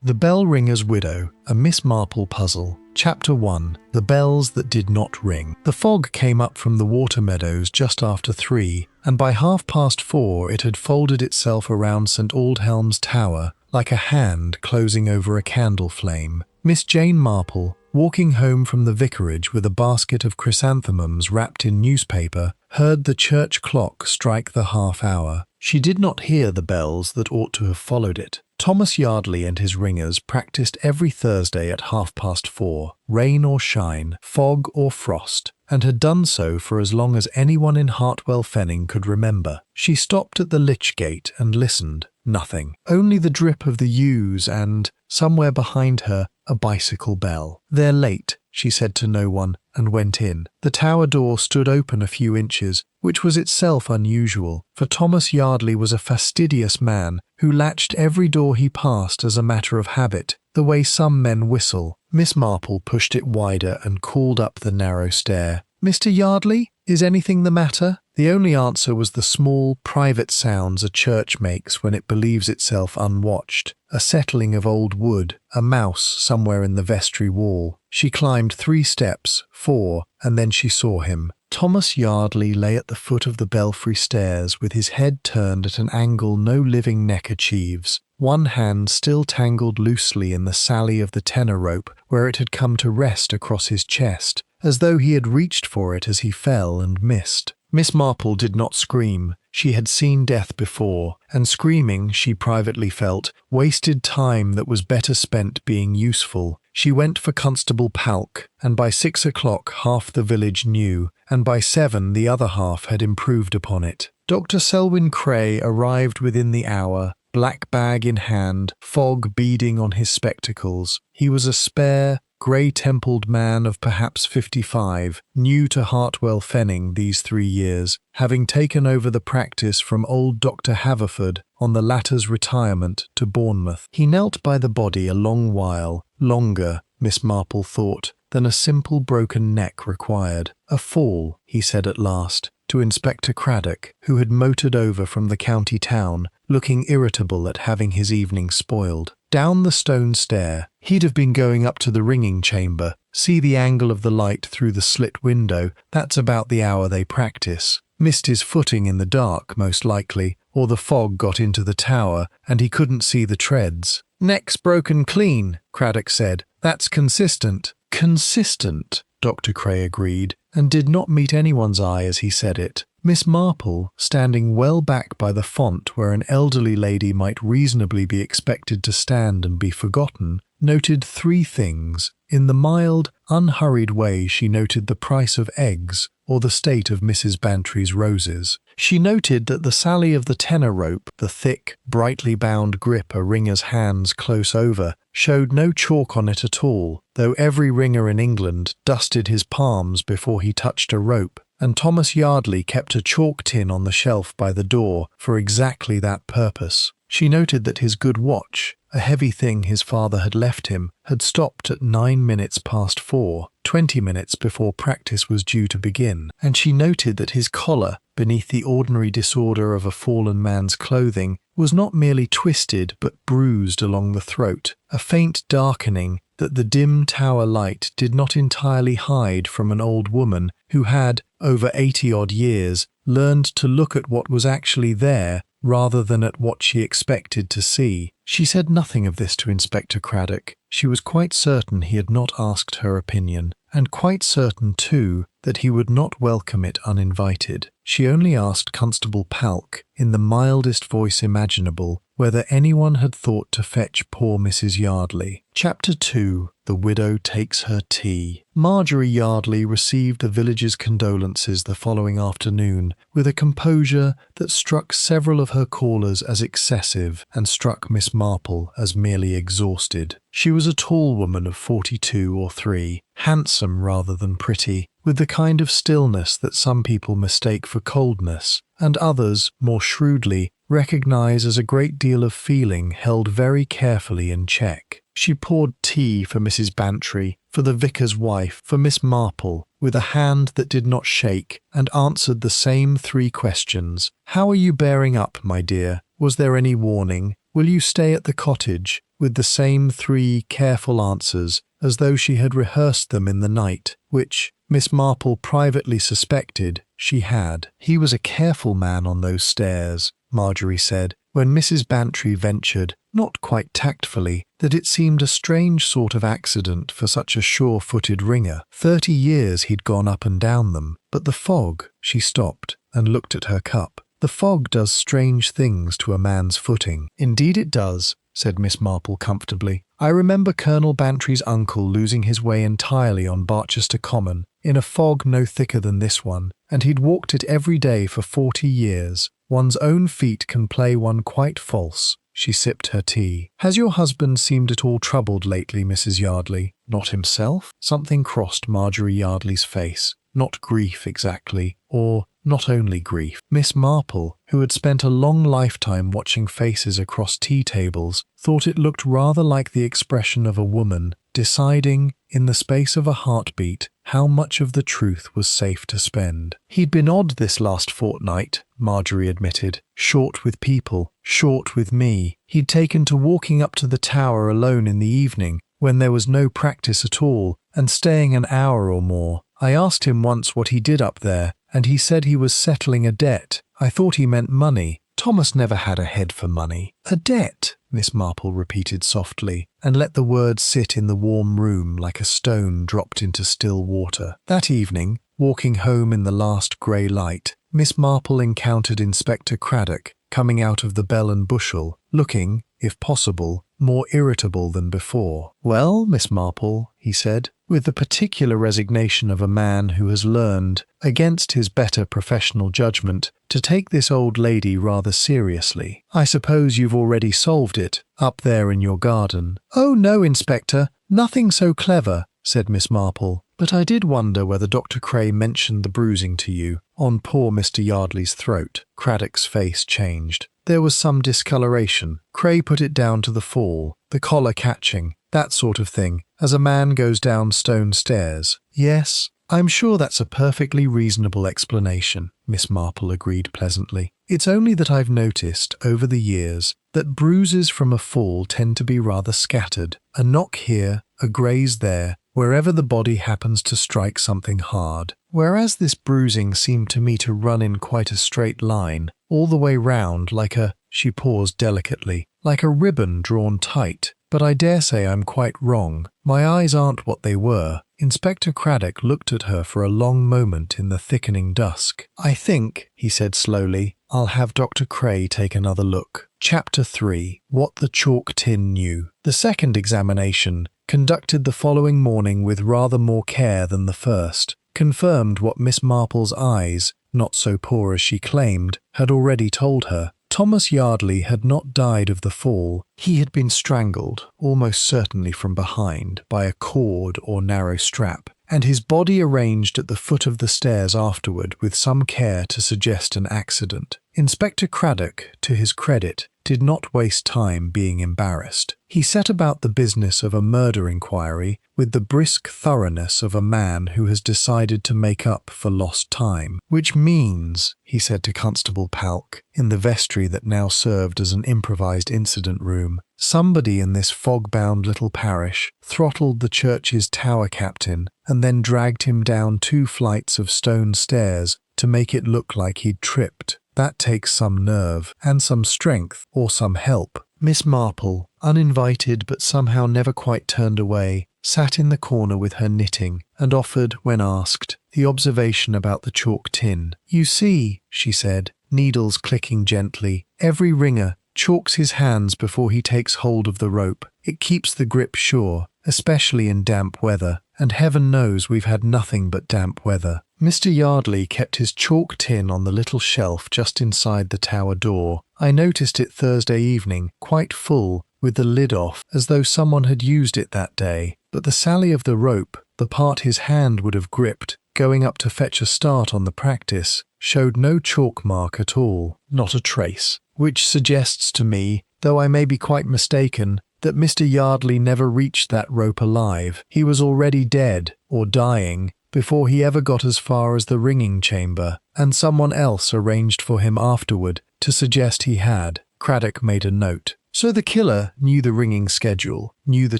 The Bell Ringer's Widow, a Miss Marple puzzle. Chapter 1. The Bells That Did Not Ring. The fog came up from the water meadows just after 3, and by 4:30 it had folded itself around St. Aldhelm's Tower like a hand closing over a candle flame. Miss Jane Marple, walking home from the vicarage with a basket of chrysanthemums wrapped in newspaper, heard the church clock strike the half-hour. She did not hear the bells that ought to have followed it. Thomas Yardley and his ringers practised every Thursday at 4:30, rain or shine, fog or frost, and had done so for as long as anyone in Hartwell Fenning could remember. She stopped at the lich gate and listened. Nothing. Only the drip of the yews and, somewhere behind her, a bicycle bell. "They're late," she said to no one, and went in. The tower door stood open a few inches, which was itself unusual, for Thomas Yardley was a fastidious man who latched every door he passed as a matter of habit, the way some men whistle. Miss Marple pushed it wider and called up the narrow stair. "Mr. Yardley, is anything the matter?" The only answer was the small, private sounds a church makes when it believes itself unwatched. A settling of old wood, a mouse somewhere in the vestry wall. She climbed 3 steps, 4, and then she saw him. Thomas Yardley lay at the foot of the belfry stairs with his head turned at an angle no living neck achieves, one hand still tangled loosely in the sally of the tenor rope where it had come to rest across his chest, as though he had reached for it as he fell and missed. Miss Marple did not scream. She had seen death before, and screaming, she privately felt, wasted time that was better spent being useful. She went for Constable Palk, and by 6 o'clock half the village knew, and by 7 the other half had improved upon it. Dr. Selwyn Cray arrived within the hour, black bag in hand, fog beading on his spectacles. He was a spare, grey-templed man of perhaps 55, new to Hartwell Fenning these 3 years, having taken over the practice from old Dr. Haverford on the latter's retirement to Bournemouth. He knelt by the body a long while, longer, Miss Marple thought, than a simple broken neck required. "A fall," he said at last, to Inspector Craddock, who had motored over from the county town, looking irritable at having his evening spoiled. Down the stone stair. He'd have been going up to the ringing chamber. See the angle of the light through the slit window. That's about the hour they practice. Missed his footing in the dark, most likely, or the fog got into the tower, and he couldn't see the treads. "Neck's broken clean," Craddock said. "That's consistent." "Consistent," Dr. Cray agreed, and did not meet anyone's eye as he said it. Miss Marple, standing well back by the font where an elderly lady might reasonably be expected to stand and be forgotten, noted 3 things. In the mild, unhurried way she noted the price of eggs or the state of Mrs. Bantry's roses. She noted that the sally of the tenor rope, the thick, brightly bound grip a ringer's hands close over, showed no chalk on it at all, though every ringer in England dusted his palms before he touched a rope, and Thomas Yardley kept a chalk tin on the shelf by the door for exactly that purpose. She noted that his good watch, a heavy thing his father had left him, had stopped at 9 minutes past 4, 20 minutes before practice was due to begin, and she noted that his collar, beneath the ordinary disorder of a fallen man's clothing, was not merely twisted but bruised along the throat, a faint darkening that the dim tower light did not entirely hide from an old woman who had, over 80-odd years, learned to look at what was actually there rather than at what she expected to see. She said nothing of this to Inspector Craddock. She was quite certain he had not asked her opinion, and quite certain, too, that he would not welcome it uninvited. She only asked Constable Palk, in the mildest voice imaginable, whether anyone had thought to fetch poor Mrs. Yardley. Chapter 2. The Widow Takes Her Tea. Marjorie Yardley received the village's condolences the following afternoon with a composure that struck several of her callers as excessive and struck Miss Marple as merely exhausted. She was a tall woman of 42 or 3, handsome rather than pretty, with the kind of stillness that some people mistake for coldness, and others, more shrewdly, recognize as a great deal of feeling held very carefully in check. She poured tea for Mrs. Bantry, for the vicar's wife, for Miss Marple, with a hand that did not shake, and answered the same 3 questions. "How are you bearing up, my dear? Was there any warning? Will you stay at the cottage? with the same 3 careful answers, as though she had rehearsed them in the night, which Miss Marple privately suspected she had. "He was a careful man on those stairs," Marjorie said, when Mrs. Bantry ventured, not quite tactfully, that it seemed a strange sort of accident for such a sure-footed ringer. 30 years he'd gone up and down them. But the fog— She stopped and looked at her cup. "The fog does strange things to a man's footing." "Indeed it does," said Miss Marple comfortably. "I remember Colonel Bantry's uncle losing his way entirely on Barchester Common, in a fog no thicker than this one, and he'd walked it every day for 40 years. One's own feet can play one quite false." She sipped her tea. "Has your husband seemed at all troubled lately, Mrs. Yardley?" "Not himself?" Something crossed Marjorie Yardley's face. Not grief exactly, or not only grief. Miss Marple, who had spent a long lifetime watching faces across tea tables, thought it looked rather like the expression of a woman deciding, in the space of a heartbeat, how much of the truth was safe to spend. "He'd been odd this last fortnight," Marjorie admitted. "Short with people, short with me. He'd taken to walking up to the tower alone in the evening, when there was no practice at all, and staying an hour or more. I asked him once what he did up there, and he said he was settling a debt. I thought he meant money. Thomas never had a head for money." "A debt," Miss Marple repeated softly, and let the word sit in the warm room like a stone dropped into still water. That evening, walking home in the last grey light, Miss Marple encountered Inspector Craddock coming out of the Bell and Bushel, looking, if possible, more irritable than before. "Well, Miss Marple," he said, with the particular resignation of a man who has learned, against his better professional judgment, to take this old lady rather seriously. "I suppose you've already solved it, up there in your garden." "Oh no, Inspector, nothing so clever," said Miss Marple. "But I did wonder whether Dr. Cray mentioned the bruising to you, on poor Mr. Yardley's throat." Craddock's face changed. There was some discoloration. Cray put it down to the fall, the collar catching, that sort of thing, as a man goes down stone stairs. "Yes, I'm sure that's a perfectly reasonable explanation," Miss Marple agreed pleasantly. "It's only that I've noticed, over the years, that bruises from a fall tend to be rather scattered. A knock here, a graze there, wherever the body happens to strike something hard. Whereas this bruising seemed to me to run in quite a straight line, all the way round like a—" She paused delicately, "like a ribbon drawn tight. But I dare say I'm quite wrong. My eyes aren't what they were." Inspector Craddock looked at her for a long moment in the thickening dusk. "I think," he said slowly, "I'll have Dr. Cray take another look." Chapter 3. What the Chalk Tin Knew. The second examination, conducted the following morning with rather more care than the first, confirmed what Miss Marple's eyes, not so poor as she claimed, had already told her. Thomas Yardley had not died of the fall. He had been strangled, almost certainly from behind, by a cord or narrow strap, and his body arranged at the foot of the stairs afterward with some care to suggest an accident. Inspector Craddock, to his credit, did not waste time being embarrassed. He set about the business of a murder inquiry with the brisk thoroughness of a man who has decided to make up for lost time. "Which means," he said to Constable Palk, in the vestry that now served as an improvised incident room, "somebody in this fog-bound little parish throttled the church's tower captain and then dragged him down 2 flights of stone stairs to make it look like he'd tripped. That takes some nerve, and some strength, or some help." Miss Marple, uninvited but somehow never quite turned away, sat in the corner with her knitting, and offered, when asked, the observation about the chalk tin. "You see," she said, needles clicking gently, "every ringer chalks his hands before he takes hold of the rope. It keeps the grip sure, especially in damp weather, and heaven knows we've had nothing but damp weather." Mr. Yardley kept his chalk tin on the little shelf just inside the tower door. "I noticed it Thursday evening, quite full, with the lid off, as though someone had used it that day. But the sally of the rope, the part his hand would have gripped, going up to fetch a start on the practice, showed no chalk mark at all, not a trace. Which suggests to me, though I may be quite mistaken, that Mr. Yardley never reached that rope alive. He was already dead, or dying, before he ever got as far as the ringing chamber, and someone else arranged for him afterward to suggest he had." Craddock made a note. So the killer knew the ringing schedule, knew the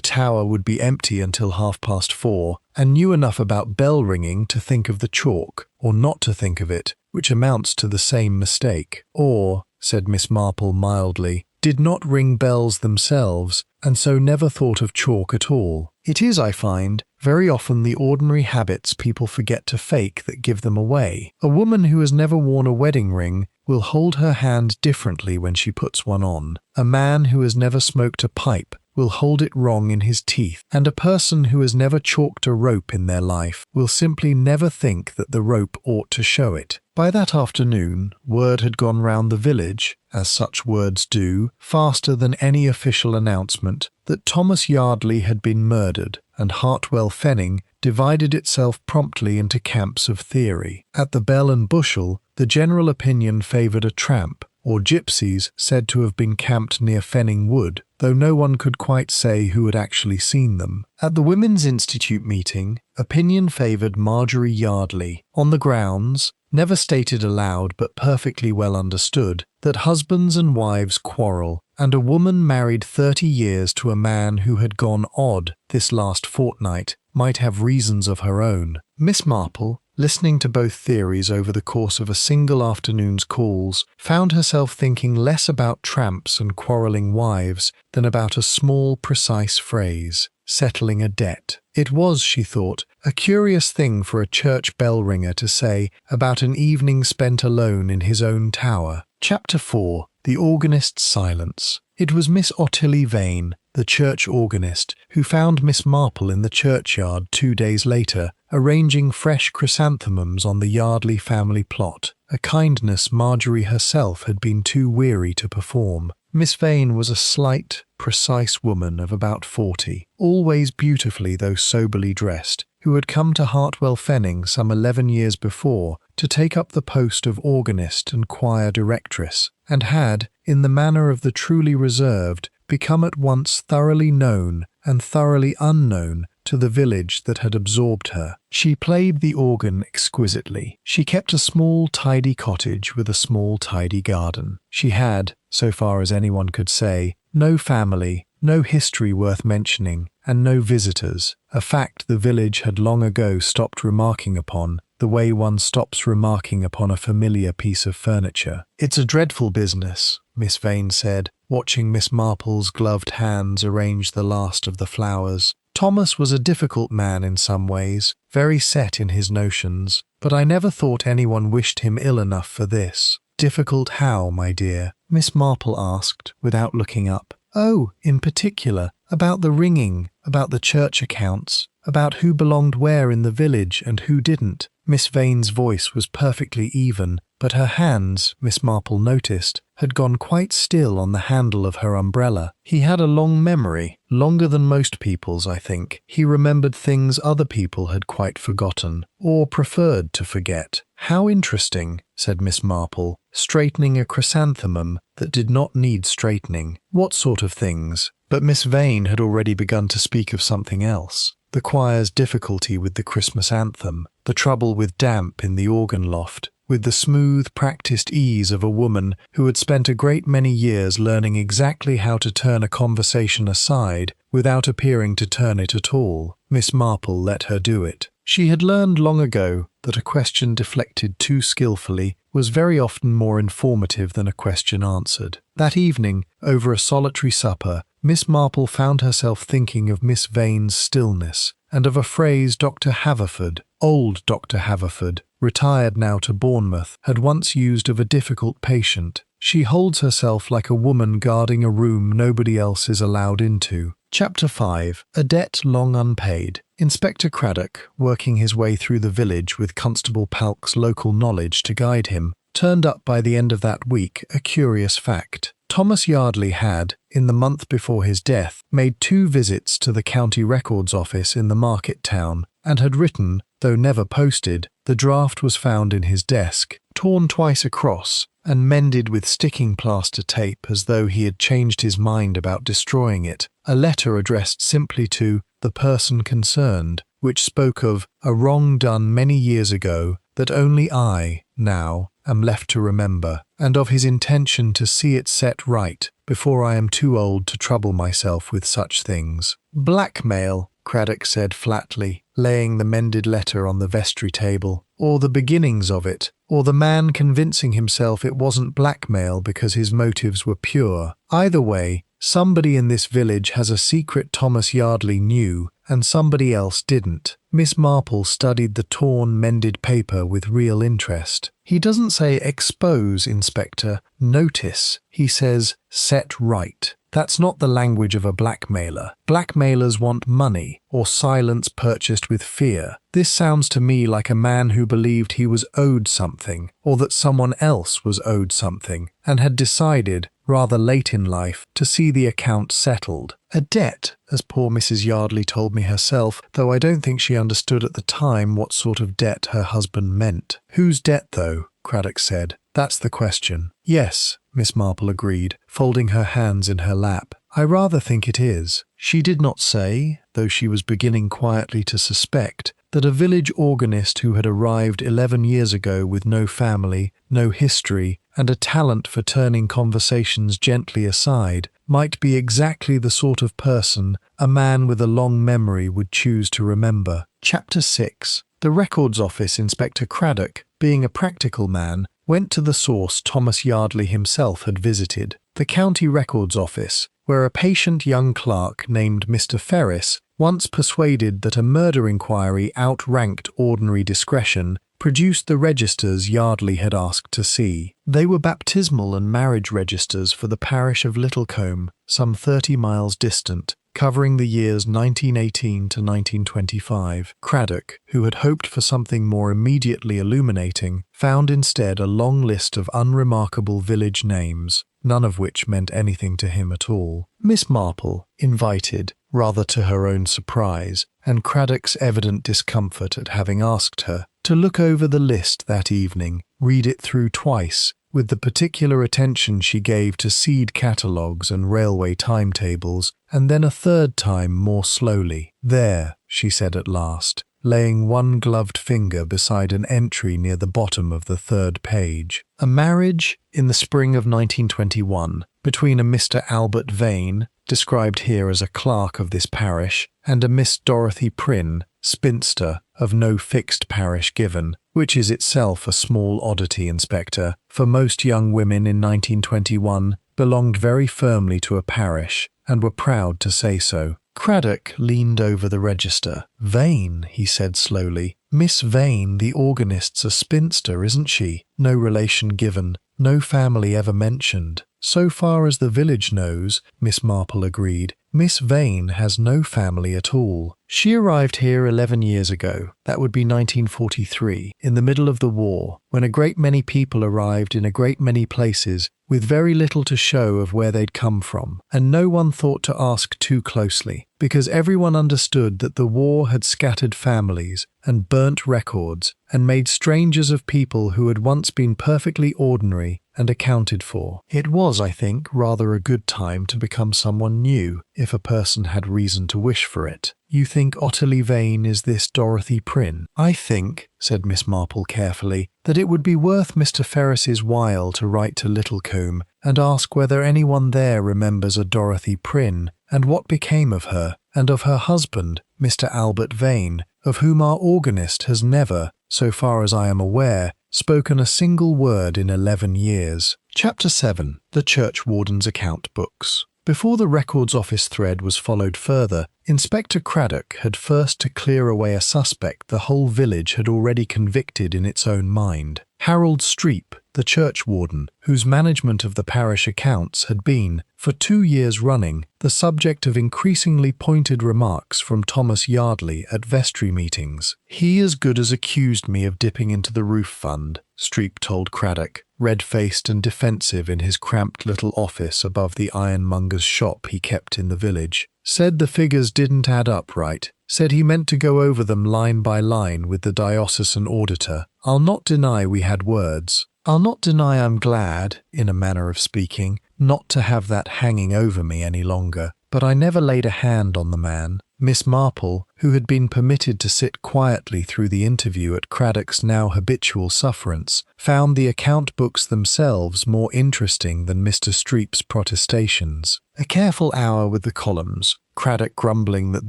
tower would be empty until 4:30, and knew enough about bell ringing to think of the chalk, or not to think of it, which amounts to the same mistake. Or, said Miss Marple mildly, did not ring bells themselves, and so never thought of chalk at all. It is, I find, very often the ordinary habits people forget to fake that give them away. A woman who has never worn a wedding ring will hold her hand differently when she puts one on. A man who has never smoked a pipe will hold it wrong in his teeth, and a person who has never chalked a rope in their life will simply never think that the rope ought to show it. By that afternoon, word had gone round the village, as such words do, faster than any official announcement, that Thomas Yardley had been murdered, and Hartwell Fenning divided itself promptly into camps of theory. At the Bell and Bushel, the general opinion favoured a tramp, or gypsies said to have been camped near Fenning Wood, though no one could quite say who had actually seen them. At the Women's Institute meeting, opinion favoured Marjorie Yardley, on the grounds, never stated aloud but perfectly well understood, that husbands and wives quarrel, and a woman married 30 years to a man who had gone odd this last fortnight might have reasons of her own. Miss Marple, listening to both theories over the course of a single afternoon's calls, found herself thinking less about tramps and quarrelling wives than about a small, precise phrase, settling a debt. It was, she thought, a curious thing for a church bell ringer to say about an evening spent alone in his own tower. Chapter 4. The Organist's Silence. It was Miss Ottilie Vane, the church organist, who found Miss Marple in the churchyard 2 days later, arranging fresh chrysanthemums on the Yardley family plot, a kindness Marjorie herself had been too weary to perform. Miss Vane was a slight, precise woman of about 40, always beautifully though soberly dressed, who had come to Hartwell Fenning some 11 years before to take up the post of organist and choir directress, and had, in the manner of the truly reserved, become at once thoroughly known and thoroughly unknown to the village that had absorbed her. She played the organ exquisitely. She kept a small, tidy cottage with a small, tidy garden. She had, so far as anyone could say, no family, no history worth mentioning, and no visitors, a fact the village had long ago stopped remarking upon, the way one stops remarking upon a familiar piece of furniture. "It's a dreadful business," Miss Vane said, watching Miss Marple's gloved hands arrange the last of the flowers. "Thomas was a difficult man in some ways, very set in his notions, but I never thought anyone wished him ill enough for this." "Difficult how, my dear?" Miss Marple asked, without looking up. "Oh, in particular, about the ringing, about the church accounts, about who belonged where in the village and who didn't." Miss Vane's voice was perfectly even, but her hands, Miss Marple noticed, had gone quite still on the handle of her umbrella. He had a long memory, longer than most people's, I think. He remembered things other people had quite forgotten, or preferred to forget. "How interesting," said Miss Marple, straightening a chrysanthemum that did not need straightening. "What sort of things?" But Miss Vane had already begun to speak of something else. The choir's difficulty with the Christmas anthem, the trouble with damp in the organ loft, with the smooth, practiced ease of a woman who had spent a great many years learning exactly how to turn a conversation aside without appearing to turn it at all. Miss Marple let her do it. She had learned long ago that a question deflected too skillfully was very often more informative than a question answered. That evening, over a solitary supper, Miss Marple found herself thinking of Miss Vane's stillness, and of a phrase Dr. Haverford, old Dr. Haverford, retired now to Bournemouth, had once used of a difficult patient. "She holds herself like a woman guarding a room nobody else is allowed into." Chapter 5. A Debt Long Unpaid. Inspector Craddock, working his way through the village with Constable Palk's local knowledge to guide him, turned up by the end of that week a curious fact. Thomas Yardley had, in the month before his death, made 2 visits to the county records office in the market town, and had written, though never posted, the draft was found in his desk, torn twice across, and mended with sticking plaster tape as though he had changed his mind about destroying it, a letter addressed simply to the person concerned, which spoke of a wrong done many years ago that only I, now, am left to remember, and of his intention to see it set right before I am too old to trouble myself with such things. Blackmail, Craddock said flatly, laying the mended letter on the vestry table, or the beginnings of it, or the man convincing himself it wasn't blackmail because his motives were pure. Either way, somebody in this village has a secret Thomas Yardley knew, and somebody else didn't. Miss Marple studied the torn, mended paper with real interest. He doesn't say expose, Inspector, notice. He says set right. That's not the language of a blackmailer. Blackmailers want money, or silence purchased with fear. This sounds to me like a man who believed he was owed something, or that someone else was owed something, and had decided, rather late in life, to see the account settled. A debt, as poor Mrs. Yardley told me herself, though I don't think she understood at the time what sort of debt her husband meant. Whose debt, though? Craddock said. That's the question. Yes, Miss Marple agreed, folding her hands in her lap. I rather think it is. She did not say, though she was beginning quietly to suspect, that a village organist who had arrived 11 years ago with no family, no history, and a talent for turning conversations gently aside, might be exactly the sort of person a man with a long memory would choose to remember. Chapter 6. The Records Office Inspector Craddock, being a practical man, went to the source Thomas Yardley himself had visited, the County Records Office, where a patient young clerk named Mr. Ferris, once persuaded that a murder inquiry outranked ordinary discretion, produced the registers Yardley had asked to see. They were baptismal and marriage registers for the parish of Littlecombe, some 30 miles distant, covering the years 1918 to 1925. Craddock, who had hoped for something more immediately illuminating, found instead a long list of unremarkable village names, none of which meant anything to him at all. Miss Marple, invited, rather to her own surprise, and Craddock's evident discomfort at having asked her, to look over the list that evening, read it through twice, with the particular attention she gave to seed catalogues and railway timetables, and then a third time more slowly. There, she said at last, laying one gloved finger beside an entry near the bottom of the third page. A marriage in the spring of 1921 between a Mr. Albert Vane, described here as a clerk of this parish, and a Miss Dorothy Prynne, spinster, of no fixed parish given, which is itself a small oddity, Inspector, for most young women in 1921 belonged very firmly to a parish, and were proud to say so. Craddock leaned over the register. Vane, he said slowly. Miss Vane, the organist's a spinster, isn't she? No relation given, no family ever mentioned. So far as the village knows, Miss Marple agreed, Miss Vane has no family at all. She arrived here 11 years ago, that would be 1943, in the middle of the war, when a great many people arrived in a great many places with very little to show of where they'd come from, and no one thought to ask too closely, because everyone understood that the war had scattered families and burnt records and made strangers of people who had once been perfectly ordinary and accounted for. It was, I think, rather a good time to become someone new, if a person had reason to wish for it. You think Ottilie Vane is this Dorothy Prynne? I think, said Miss Marple carefully, that it would be worth Mr. Ferris's while to write to Littlecombe and ask whether anyone there remembers a Dorothy Prynne, and what became of her, and of her husband, Mr. Albert Vane, of whom our organist has never, so far as I am aware, spoken a single word in 11 years. Chapter 7. The Churchwarden's Account Books. Before the Records Office thread was followed further, Inspector Craddock had first to clear away a suspect the whole village had already convicted in its own mind. Harold Streep, the churchwarden, whose management of the parish accounts had been, for 2 years running, the subject of increasingly pointed remarks from Thomas Yardley at vestry meetings. He as good as accused me of dipping into the roof fund, Streep told Craddock, red-faced and defensive in his cramped little office above the ironmonger's shop he kept in the village. Said the figures didn't add up right. Said he meant to go over them line by line with the diocesan auditor. I'll not deny we had words. I'll not deny I'm glad, in a manner of speaking, not to have that hanging over me any longer. but I never laid a hand on the man. Miss Marple, who had been permitted to sit quietly through the interview at Craddock's now habitual sufferance, found the account books themselves more interesting than Mr. Streep's protestations. A careful hour with the columns, Craddock grumbling that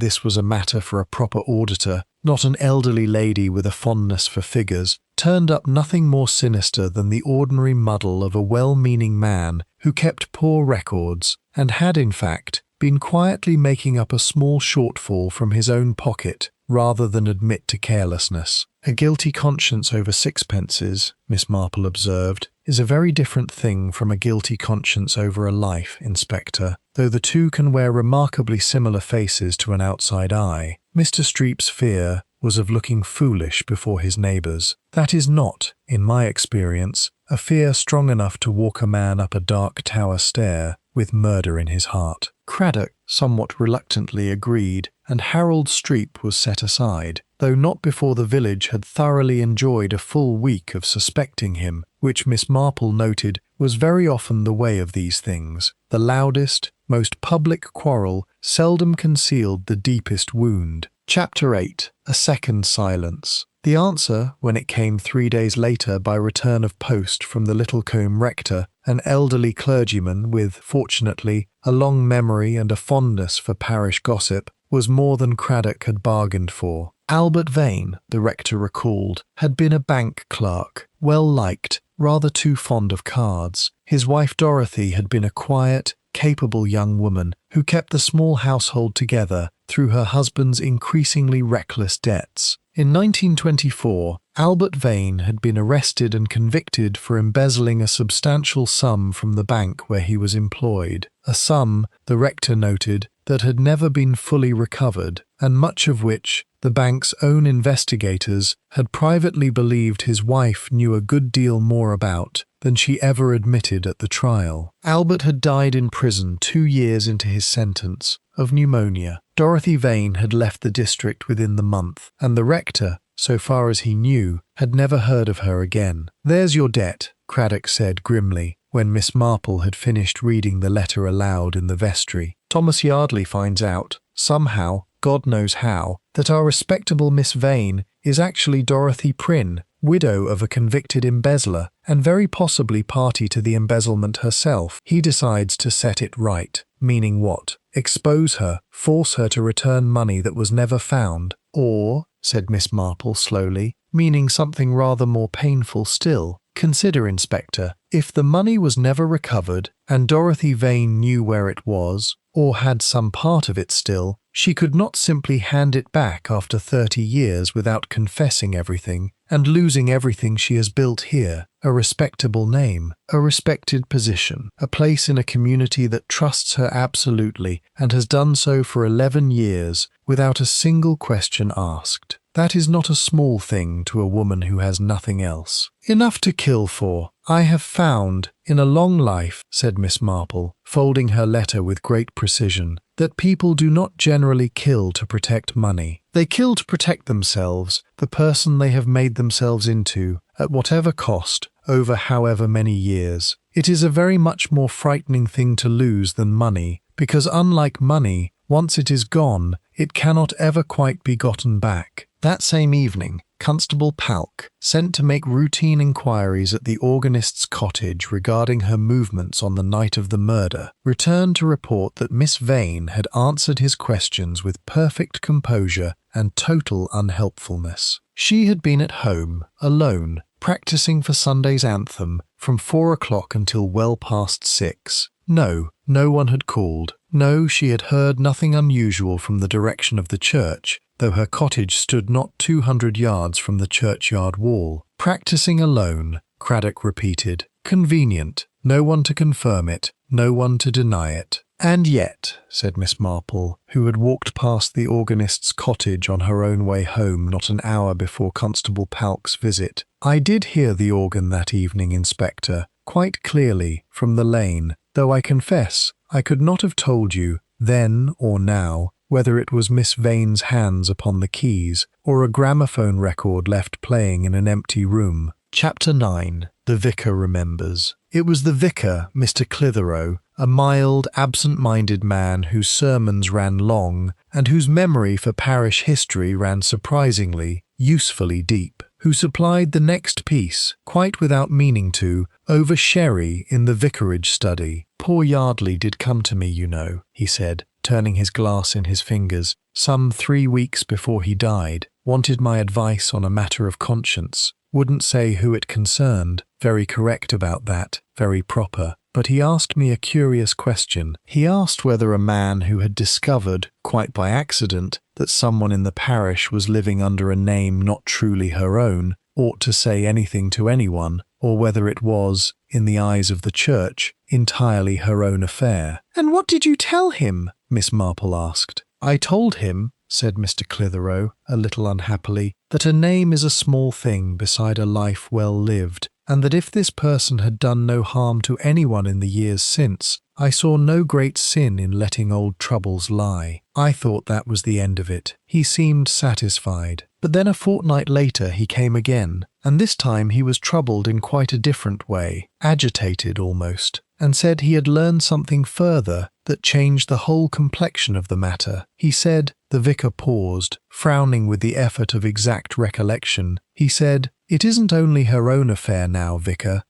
this was a matter for a proper auditor, not an elderly lady with a fondness for figures, turned up nothing more sinister than the ordinary muddle of a well-meaning man who kept poor records, and had, in fact, been quietly making up a small shortfall from his own pocket rather than admit to carelessness. A guilty conscience over sixpences, Miss Marple observed, is a very different thing from a guilty conscience over a life, Inspector, though the two can wear remarkably similar faces to an outside eye. Mr. Streep's fear was of looking foolish before his neighbours. That is not, in my experience, a fear strong enough to walk a man up a dark tower stair with murder in his heart. Craddock somewhat reluctantly agreed, and Harold Streep was set aside, though not before the village had thoroughly enjoyed a full week of suspecting him, which Miss Marple noted was very often the way of these things. The loudest, most public quarrel seldom concealed the deepest wound. Chapter 8. A second silence. The answer, when it came 3 days later by return of post from the Littlecombe rector, an elderly clergyman with, fortunately, a long memory and a fondness for parish gossip, was more than Craddock had bargained for. Albert Vane, the rector recalled, had been a bank clerk, well-liked, rather too fond of cards. His wife Dorothy had been a quiet, capable young woman who kept the small household together through her husband's increasingly reckless debts. In 1924, Albert Vane had been arrested and convicted for embezzling a substantial sum from the bank where he was employed, a sum, the rector noted, that had never been fully recovered, and much of which the bank's own investigators had privately believed his wife knew a good deal more about than she ever admitted at the trial. Albert had died in prison 2 years into his sentence, of pneumonia. Dorothy Vane had left the district within the month, and the rector, so far as he knew, had never heard of her again. "There's your debt," Craddock said grimly, when Miss Marple had finished reading the letter aloud in the vestry. "Thomas Yardley finds out, somehow, God knows how, that our respectable Miss Vane is actually Dorothy Prynne, widow of a convicted embezzler, and very possibly party to the embezzlement herself. He decides to set it right." Meaning what? Expose her, force her to return money that was never found? Or, said Miss Marple slowly, meaning something rather more painful still, consider, Inspector, if the money was never recovered, and Dorothy Vane knew where it was, or had some part of it still, she could not simply hand it back after 30 years without confessing everything, and losing everything she has built here, a respectable name, a respected position, a place in a community that trusts her absolutely and has done so for 11 years without a single question asked. That is not a small thing to a woman who has nothing else. Enough to kill for. I have found, in a long life, said Miss Marple, folding her letter with great precision, that people do not generally kill to protect money. They kill to protect themselves, the person they have made themselves into, at whatever cost, over however many years. It is a very much more frightening thing to lose than money, because unlike money, once it is gone, it cannot ever quite be gotten back. That same evening, Constable Palk, sent to make routine inquiries at the organist's cottage regarding her movements on the night of the murder, returned to report that Miss Vane had answered his questions with perfect composure and total unhelpfulness. She had been at home, alone, practicing for Sunday's anthem from 4 o'clock until well past 6. No one had called. No, she had heard nothing unusual from the direction of the church, though her cottage stood not 200 yards from the churchyard wall. Practicing alone, Craddock repeated. Convenient. No one to confirm it, no one to deny it. And yet, said Miss Marple, who had walked past the organist's cottage on her own way home not an hour before Constable Palk's visit, I did hear the organ that evening, Inspector, quite clearly, from the lane, though I confess I could not have told you, then or now, whether it was Miss Vane's hands upon the keys, or a gramophone record left playing in an empty room. Chapter 9. The Vicar Remembers. It was the vicar, Mr. Clitheroe, a mild, absent-minded man whose sermons ran long and whose memory for parish history ran surprisingly, usefully deep, who supplied the next piece, quite without meaning to, over sherry in the vicarage study. "Poor Yardley did come to me, you know," he said, turning his glass in his fingers, "some 3 weeks before he died, wanted my advice on a matter of conscience. Wouldn't say who it concerned, very correct about that, very proper. But he asked me a curious question. He asked whether a man who had discovered, quite by accident, that someone in the parish was living under a name not truly her own, ought to say anything to anyone, or whether it was, in the eyes of the church, entirely her own affair." "And what did you tell him?" Miss Marple asked. "I told him," said Mr. Clitheroe, a little unhappily, "that a name is a small thing beside a life well lived, and that if this person had done no harm to anyone in the years since, I saw no great sin in letting old troubles lie. I thought that was the end of it." He seemed satisfied. But then a fortnight later he came again, and this time he was troubled in quite a different way, agitated almost, and said he had learned something further that changed the whole complexion of the matter. He said, the vicar paused, frowning with the effort of exact recollection. He said, "It isn't only her own affair now, vicar.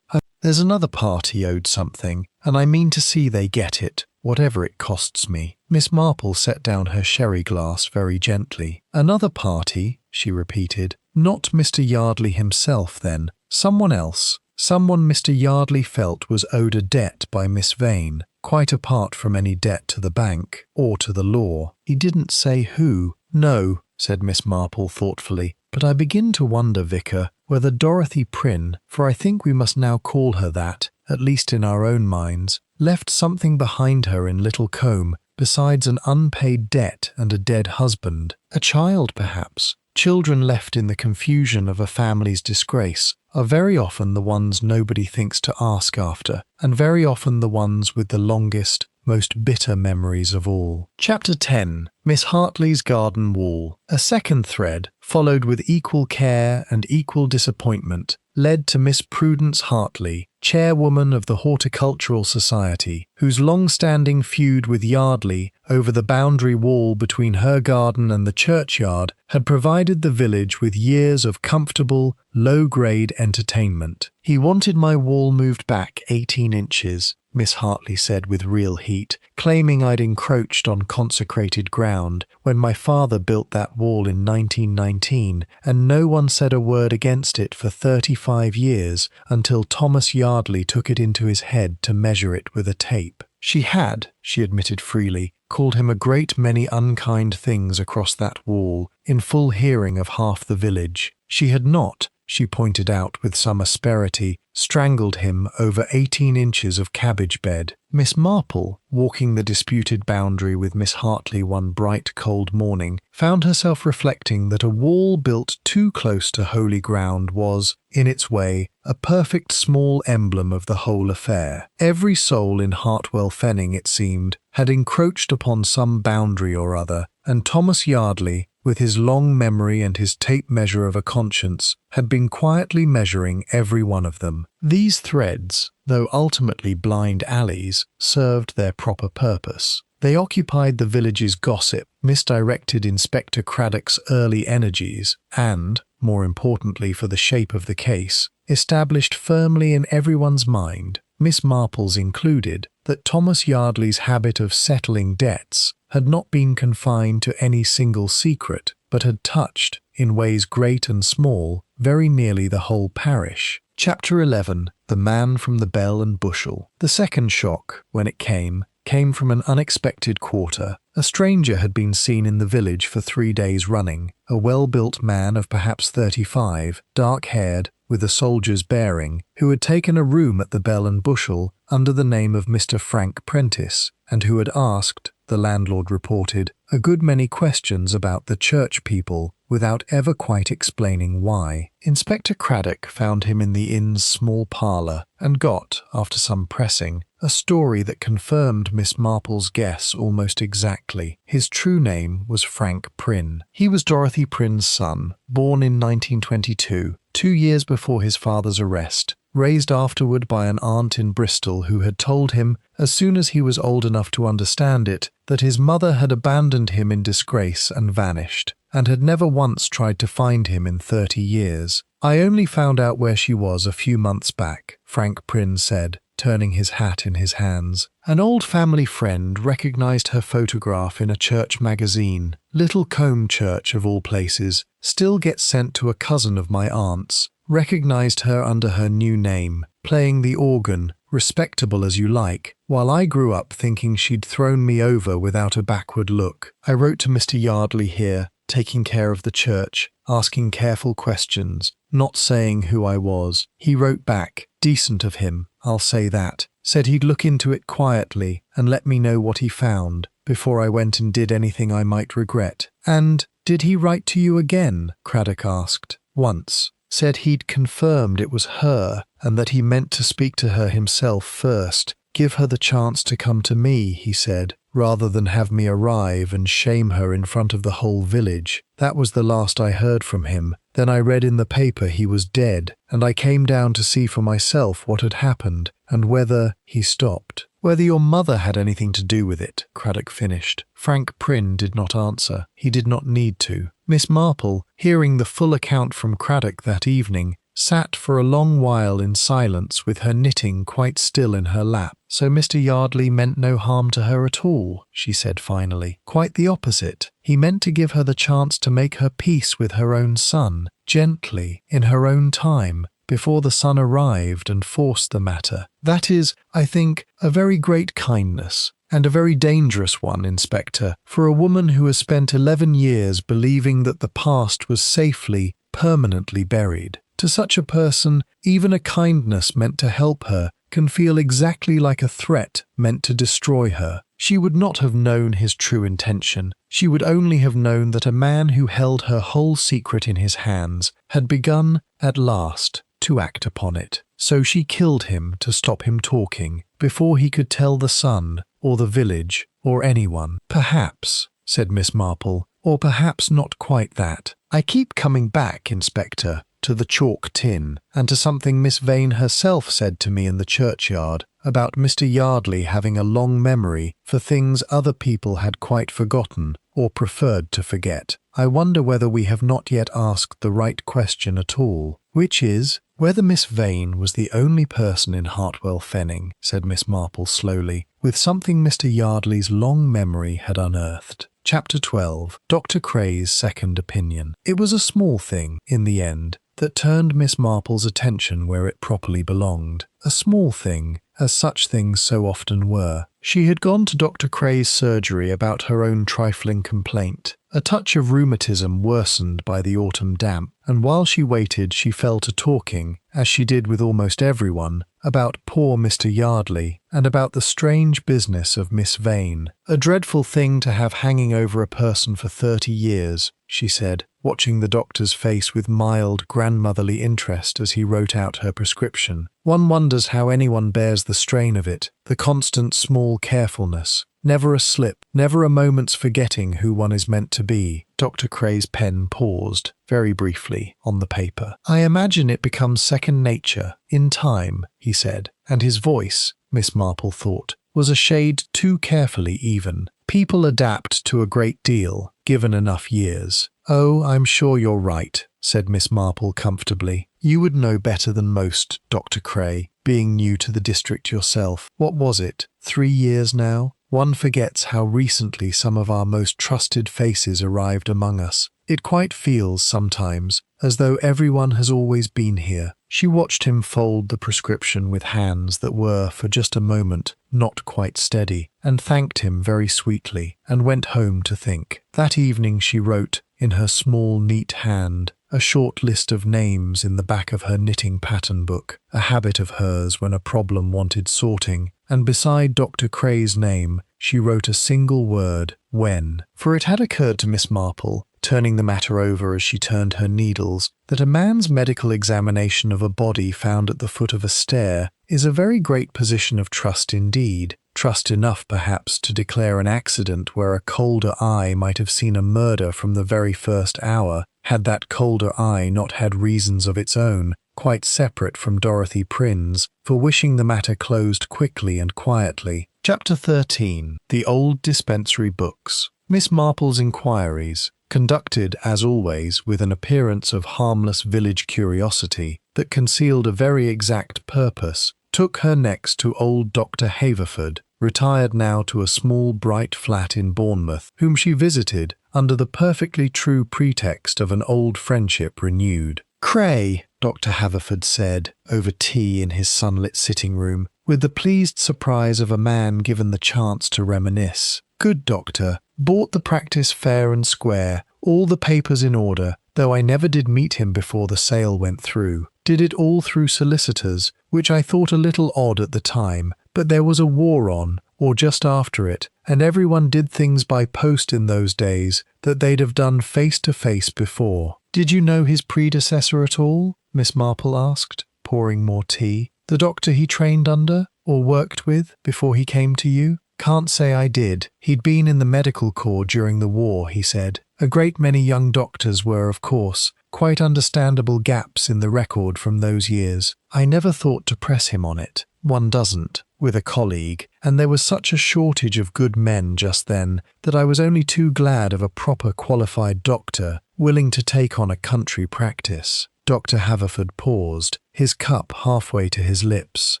There's another party owed something, and I mean to see they get it, whatever it costs me." Miss Marple set down her sherry glass very gently. "Another party?" she repeated. "Not Mr. Yardley himself, then. Someone else. Someone Mr. Yardley felt was owed a debt by Miss Vane, quite apart from any debt to the bank, or to the law. He didn't say who." "No," said Miss Marple thoughtfully, "but I begin to wonder, vicar, whether Dorothy Prynne, for I think we must now call her that, at least in our own minds, left something behind her in Little Combe, besides an unpaid debt and a dead husband. A child, perhaps. Children left in the confusion of a family's disgrace are very often the ones nobody thinks to ask after, and very often the ones with the longest, most bitter memories of all." Chapter 10. Miss Hartley's Garden Wall. A second thread, followed with equal care and equal disappointment, led to Miss Prudence Hartley, chairwoman of the Horticultural Society, whose long-standing feud with Yardley over the boundary wall between her garden and the churchyard had provided the village with years of comfortable, low-grade entertainment. "He wanted my wall moved back 18 inches, Miss Hartley said with real heat, claiming I'd encroached on consecrated ground when my father built that wall in 1919, and no one said a word against it for 35 years until Thomas Yardley took it into his head to measure it with a tape. She had, she admitted freely, called him a great many unkind things across that wall, in full hearing of half the village. She had not, she pointed out with some asperity, strangled him over 18 inches of cabbage bed. Miss Marple, walking the disputed boundary with Miss Hartley one bright cold morning, found herself reflecting that a wall built too close to holy ground was, in its way, a perfect small emblem of the whole affair. Every soul in Hartwell Fenning, it seemed, had encroached upon some boundary or other, and Thomas Yardley, with his long memory and his tape measure of a conscience, had been quietly measuring every one of them. These threads, though ultimately blind alleys, served their proper purpose. They occupied the village's gossip, misdirected Inspector Craddock's early energies, and, more importantly for the shape of the case, established firmly in everyone's mind, Miss Marple's included, that Thomas Yardley's habit of settling debts had not been confined to any single secret, but had touched, in ways great and small, very nearly the whole parish. Chapter 11. The Man from the Bell and Bushel. The second shock, when it came from an unexpected quarter. A stranger had been seen in the village for 3 days running, a well-built man of perhaps 35, dark-haired, with a soldier's bearing, who had taken a room at the Bell and Bushel under the name of Mr. Frank Prentice, and who had asked, the landlord reported, a good many questions about the church people, without ever quite explaining why. Inspector Craddock found him in the inn's small parlour, and got, after some pressing, a story that confirmed Miss Marple's guess almost exactly. His true name was Frank Prynne. He was Dorothy Prynne's son, born in 1922, 2 years before his father's arrest, raised afterward by an aunt in Bristol who had told him, as soon as he was old enough to understand it, that his mother had abandoned him in disgrace and vanished, and had never once tried to find him in 30 years. "I only found out where she was a few months back," Frank Prynne said, turning his hat in his hands. "An old family friend recognized her photograph in a church magazine. Little Combe Church, of all places, still gets sent to a cousin of my aunt's. Recognized her under her new name, playing the organ, respectable as you like, while I grew up thinking she'd thrown me over without a backward look. I wrote to Mr. Yardley here, taking care of the church, asking careful questions, not saying who I was. He wrote back, decent of him, I'll say that, said he'd look into it quietly and let me know what he found, before I went and did anything I might regret." "And did he write to you again?" Craddock asked. "Once. Said he'd confirmed it was her and that he meant to speak to her himself first. Give her the chance to come to me, he said, rather than have me arrive and shame her in front of the whole village. That was the last I heard from him. Then I read in the paper he was dead, and I came down to see for myself what had happened and whether—" He stopped. "Whether your mother had anything to do with it," Craddock finished. Frank Prynne did not answer. He did not need to. Miss Marple, hearing the full account from Craddock that evening, sat for a long while in silence with her knitting quite still in her lap. "So Mr. Yardley meant no harm to her at all," she said finally. "Quite the opposite. He meant to give her the chance to make her peace with her own son, gently, in her own time, before the son arrived and forced the matter. That is, I think, a very great kindness, and a very dangerous one, Inspector, for a woman who has spent 11 years believing that the past was safely, permanently buried. To such a person, even a kindness meant to help her can feel exactly like a threat meant to destroy her. She would not have known his true intention. She would only have known that a man who held her whole secret in his hands had begun, at last, to act upon it. So she killed him to stop him talking, before he could tell the son, or the village, or anyone." "Perhaps," said Miss Marple, "or perhaps not quite that. I keep coming back, Inspector, to the chalk tin, and to something Miss Vane herself said to me in the churchyard about Mr. Yardley having a long memory for things other people had quite forgotten or preferred to forget. I wonder whether we have not yet asked the right question at all, which is, whether Miss Vane was the only person in Hartwell Fenning," said Miss Marple slowly, "with something Mr. Yardley's long memory had unearthed." Chapter 12. Dr. Cray's Second Opinion. It was a small thing, in the end, that turned Miss Marple's attention where it properly belonged. A small thing, as such things so often were. She had gone to Dr. Cray's surgery about her own trifling complaint. A touch of rheumatism worsened by the autumn damp, and while she waited she fell to talking, as she did with almost everyone, about poor Mr. Yardley, and about the strange business of Miss Vane. "A dreadful thing to have hanging over a person for 30 years, she said, watching the doctor's face with mild, grandmotherly interest as he wrote out her prescription. "One wonders how anyone bears the strain of it, the constant small carefulness. Never a slip, never a moment's forgetting who one is meant to be." Dr. Cray's pen paused, very briefly, on the paper. "I imagine it becomes second nature, in time," he said, and his voice, Miss Marple thought, was a shade too carefully even. "People adapt to a great deal, given enough years." "Oh, I'm sure you're right," said Miss Marple comfortably. "You would know better than most, Dr. Cray, being new to the district yourself. What was it, 3 years now? One forgets how recently some of our most trusted faces arrived among us. It quite feels, sometimes, as though everyone has always been here." She watched him fold the prescription with hands that were, for just a moment, not quite steady, and thanked him very sweetly, and went home to think. That evening she wrote, in her small, neat hand, a short list of names in the back of her knitting pattern book, a habit of hers when a problem wanted sorting, and beside Dr. Cray's name she wrote a single word, "when." For it had occurred to Miss Marple, turning the matter over as she turned her needles, that a man's medical examination of a body found at the foot of a stair is a very great position of trust indeed. Trust enough, perhaps, to declare an accident where a colder eye might have seen a murder from the very first hour, had that colder eye not had reasons of its own, quite separate from Dorothy Prynne's, for wishing the matter closed quickly and quietly. Chapter 13. The Old Dispensary Books. Miss Marple's inquiries, conducted as always with an appearance of harmless village curiosity that concealed a very exact purpose, took her next to old Dr. Haverford, retired now to a small bright flat in Bournemouth, whom she visited under the perfectly true pretext of an old friendship renewed. "Cray," Dr. Haverford said, over tea in his sunlit sitting-room, with the pleased surprise of a man given the chance to reminisce. "Good doctor. Bought the practice fair and square, all the papers in order, though I never did meet him before the sale went through. Did it all through solicitors, which I thought a little odd at the time, but there was a war on, or just after it, and everyone did things by post in those days that they'd have done face-to-face before." "Did you know his predecessor at all?" Miss Marple asked, pouring more tea. "The doctor he trained under, or worked with, before he came to you?" "Can't say I did. He'd been in the medical corps during the war," he said. "A great many young doctors were, of course, quite understandable gaps in the record from those years. I never thought to press him on it. One doesn't, with a colleague, and there was such a shortage of good men just then that I was only too glad of a proper qualified doctor willing to take on a country practice." Dr. Haverford paused, his cup halfway to his lips.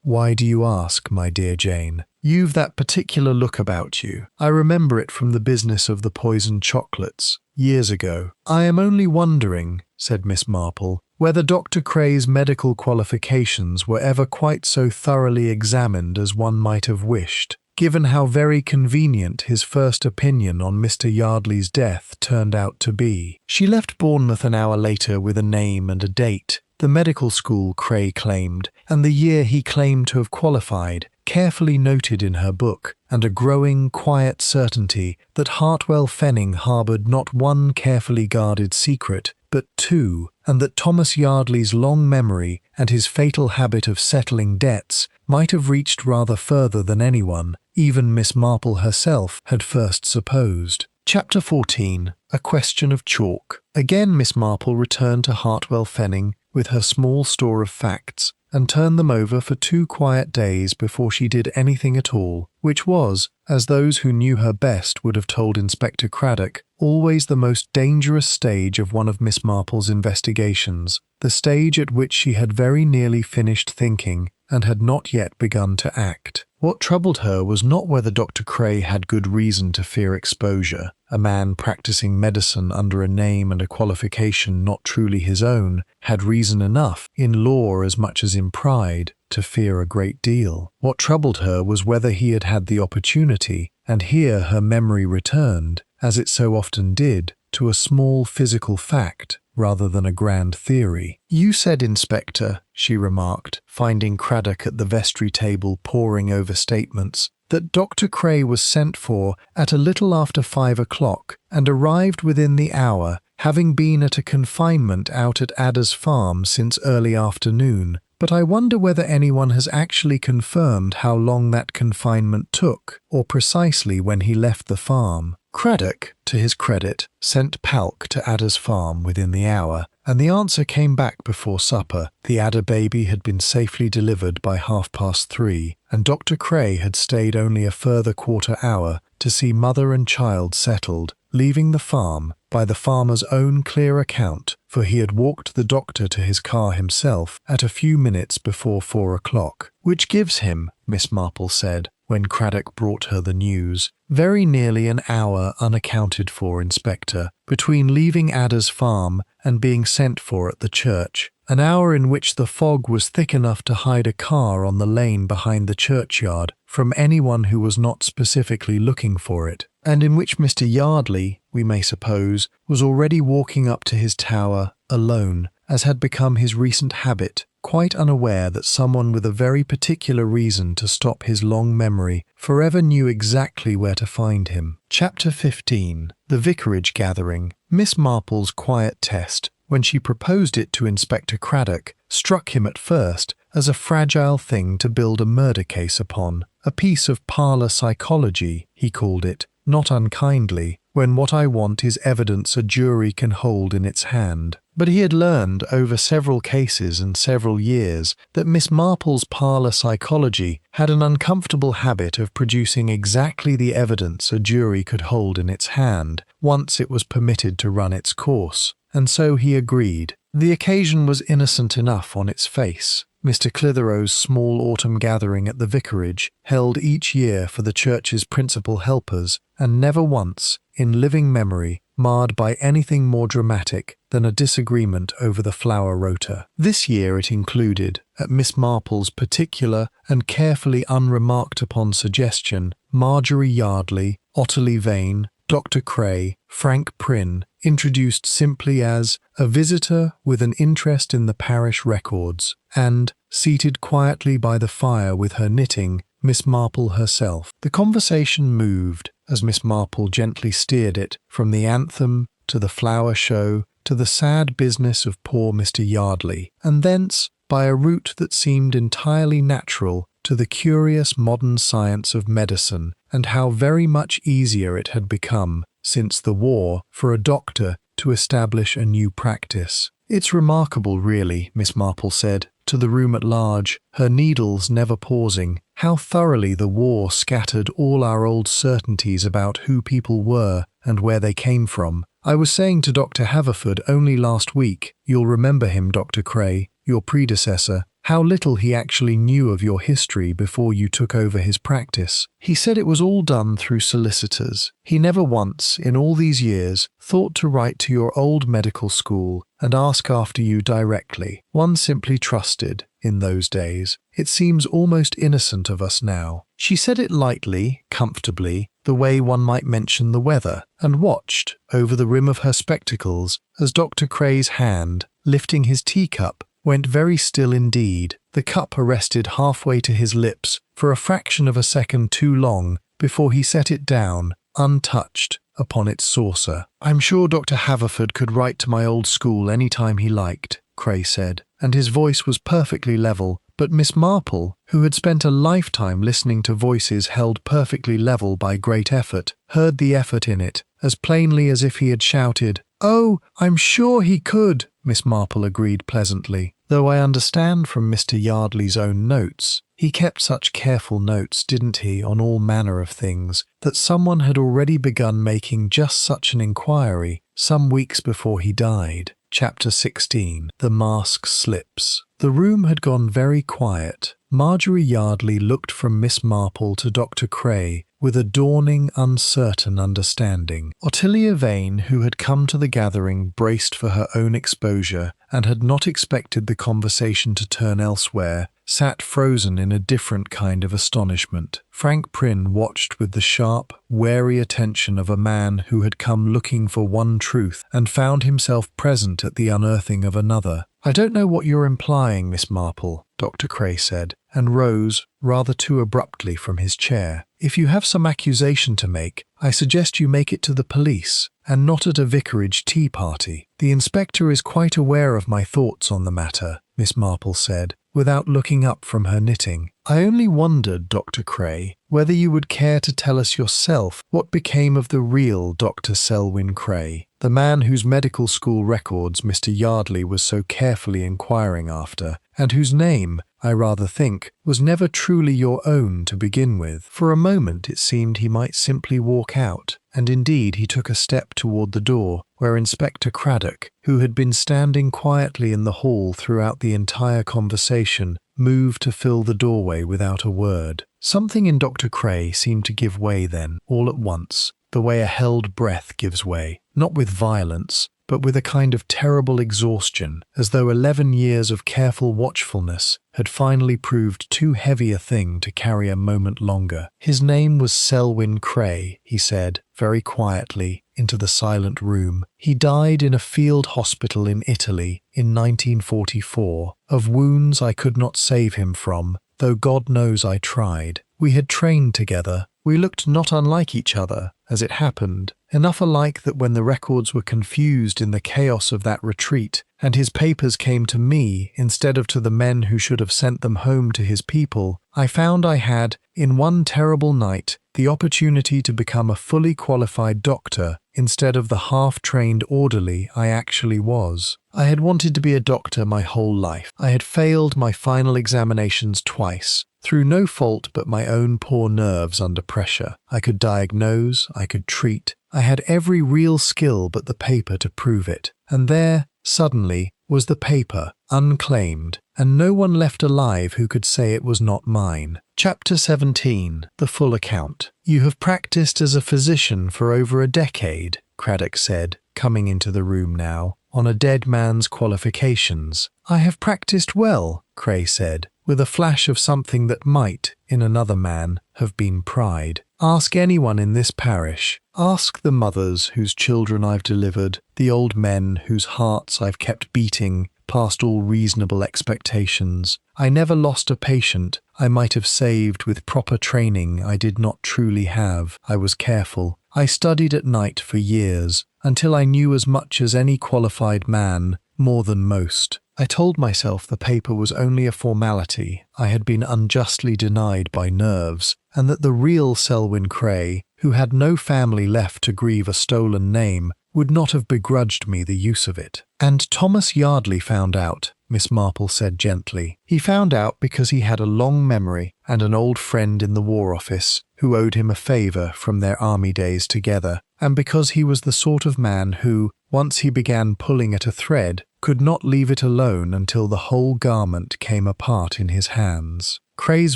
"Why do you ask, my dear Jane? You've that particular look about you. I remember it from the business of the poisoned chocolates, years ago." "I am only wondering," said Miss Marple, "whether Dr. Cray's medical qualifications were ever quite so thoroughly examined as one might have wished, given how very convenient his first opinion on Mr. Yardley's death turned out to be." She left Bournemouth an hour later with a name and a date, the medical school Cray claimed, and the year he claimed to have qualified, carefully noted in her book, and a growing, quiet certainty that Hartwell Fenning harboured not one carefully guarded secret, but two, and that Thomas Yardley's long memory and his fatal habit of settling debts might have reached rather further than anyone, even Miss Marple herself, had first supposed. Chapter 14. A Question of Chalk. Again Miss Marple returned to Hartwell Fenning with her small store of facts, and turned them over for 2 quiet days before she did anything at all, which was, as those who knew her best would have told Inspector Craddock, always the most dangerous stage of one of Miss Marple's investigations, the stage at which she had very nearly finished thinking and had not yet begun to act. What troubled her was not whether Dr. Cray had good reason to fear exposure. A man practicing medicine under a name and a qualification not truly his own had reason enough, in law as much as in pride, to fear a great deal. What troubled her was whether he had had the opportunity, and here her memory returned, as it so often did, to a small physical fact rather than a grand theory. "You said, Inspector," she remarked, finding Craddock at the vestry table poring over statements, "that Dr. Cray was sent for at a little after 5 o'clock and arrived within the hour, having been at a confinement out at Adder's Farm since early afternoon. But I wonder whether anyone has actually confirmed how long that confinement took, or precisely when he left the farm." Craddock, to his credit, sent Palk to Adder's Farm within the hour, and the answer came back before supper. The Adder baby had been safely delivered by 3:30, and Dr. Cray had stayed only a further quarter hour to see mother and child settled, leaving the farm, by the farmer's own clear account, for he had walked the doctor to his car himself, at a few minutes before 4 o'clock. "Which gives him," Miss Marple said, when Craddock brought her the news, "very nearly an hour unaccounted for, Inspector, between leaving Adder's Farm and being sent for at the church. An hour in which the fog was thick enough to hide a car on the lane behind the churchyard from anyone who was not specifically looking for it, and in which Mr. Yardley, we may suppose, was already walking up to his tower, alone, as had become his recent habit, quite unaware that someone with a very particular reason to stop his long memory forever knew exactly where to find him." Chapter 15. The Vicarage Gathering. Miss Marple's quiet test, when she proposed it to Inspector Craddock, struck him at first as a fragile thing to build a murder case upon. A piece of parlour psychology, he called it, not unkindly, when what I want is evidence a jury can hold in its hand. But he had learned over several cases and several years that Miss Marple's parlour psychology had an uncomfortable habit of producing exactly the evidence a jury could hold in its hand once it was permitted to run its course, and so he agreed. The occasion was innocent enough on its face. Mr. Clitheroe's small autumn gathering at the vicarage, held each year for the church's principal helpers, and never once, in living memory, marred by anything more dramatic than a disagreement over the flower rota. This year it included, at Miss Marple's particular and carefully unremarked upon suggestion, Marjorie Yardley, Ottilie Vane, Dr. Cray, Frank Prynne, introduced simply as a visitor with an interest in the parish records, and, seated quietly by the fire with her knitting, Miss Marple herself. The conversation moved, as Miss Marple gently steered it, from the anthem to the flower show to the sad business of poor Mr. Yardley, and thence, by a route that seemed entirely natural, to the curious modern science of medicine, and how very much easier it had become, since the war, for a doctor to establish a new practice. "It's remarkable, really," Miss Marple said, to the room at large, her needles never pausing, "how thoroughly the war scattered all our old certainties about who people were and where they came from. I was saying to Dr. Haverford only last week, you'll remember him, Dr. Cray, your predecessor, how little he actually knew of your history before you took over his practice. He said it was all done through solicitors. He never once, in all these years, thought to write to your old medical school and ask after you directly. One simply trusted, in those days. It seems almost innocent of us now." She said it lightly, comfortably, the way one might mention the weather, and watched, over the rim of her spectacles, as Dr. Cray's hand, lifting his teacup, went very still indeed, the cup arrested halfway to his lips for a fraction of a second too long before he set it down, untouched, upon its saucer. "I'm sure Dr. Haverford could write to my old school any time he liked," Cray said, and his voice was perfectly level, but Miss Marple, who had spent a lifetime listening to voices held perfectly level by great effort, heard the effort in it, as plainly as if he had shouted, "Oh, I'm sure he could," Miss Marple agreed pleasantly, "though I understand from Mr. Yardley's own notes, he kept such careful notes, didn't he, on all manner of things, that someone had already begun making just such an inquiry some weeks before he died." Chapter 16. The Mask Slips. The room had gone very quiet. Marjorie Yardley looked from Miss Marple to Dr. Cray with a dawning, uncertain understanding. Ottilie Vane, who had come to the gathering braced for her own exposure and had not expected the conversation to turn elsewhere, sat frozen in a different kind of astonishment. Frank Prynne watched with the sharp, wary attention of a man who had come looking for one truth and found himself present at the unearthing of another. "I don't know what you're implying, Miss Marple," Dr. Cray said, and rose, rather too abruptly, from his chair. "If you have some accusation to make, I suggest you make it to the police, and not at a vicarage tea party." "The inspector is quite aware of my thoughts on the matter," Miss Marple said, without looking up from her knitting. "I only wondered, Dr. Cray, whether you would care to tell us yourself what became of the real Dr. Selwyn Cray, the man whose medical school records Mr. Yardley was so carefully inquiring after, and whose name, I rather think, was never truly your own to begin with." For a moment it seemed he might simply walk out, and indeed he took a step toward the door, where Inspector Craddock, who had been standing quietly in the hall throughout the entire conversation, moved to fill the doorway without a word. Something in Dr. Cray seemed to give way then, all at once, the way a held breath gives way, not with violence, but with a kind of terrible exhaustion, as though 11 years of careful watchfulness had finally proved too heavy a thing to carry a moment longer. "His name was Selwyn Cray," he said, very quietly, into the silent room. "He died in a field hospital in Italy in 1944, of wounds I could not save him from, though God knows I tried. We had trained together. We looked not unlike each other, as it happened, enough alike that when the records were confused in the chaos of that retreat, and his papers came to me instead of to the men who should have sent them home to his people, I found I had, in one terrible night, the opportunity to become a fully qualified doctor instead of the half-trained orderly I actually was. I had wanted to be a doctor my whole life. I had failed my final examinations twice, through no fault but my own poor nerves under pressure. I could diagnose, I could treat. I had every real skill but the paper to prove it. And there, suddenly, was the paper, unclaimed, and no one left alive who could say it was not mine. Chapter 17. The Full Account. You have practiced as a physician for over a decade, Craddock said, coming into the room now, on a dead man's qualifications. I have practiced well, Cray said, with a flash of something that might, in another man, have been pride. Ask anyone in this parish. Ask the mothers whose children I've delivered, the old men whose hearts I've kept beating past all reasonable expectations. I never lost a patient I might have saved with proper training I did not truly have. I was careful. I studied at night for years, until I knew as much as any qualified man, more than most. I told myself the paper was only a formality I had been unjustly denied by nerves, and that the real Selwyn Cray, who had no family left to grieve a stolen name, would not have begrudged me the use of it. And Thomas Yardley found out, Miss Marple said gently. He found out because he had a long memory and an old friend in the War Office who owed him a favour from their army days together, and because he was the sort of man who, once he began pulling at a thread, could not leave it alone until the whole garment came apart in his hands. Cray's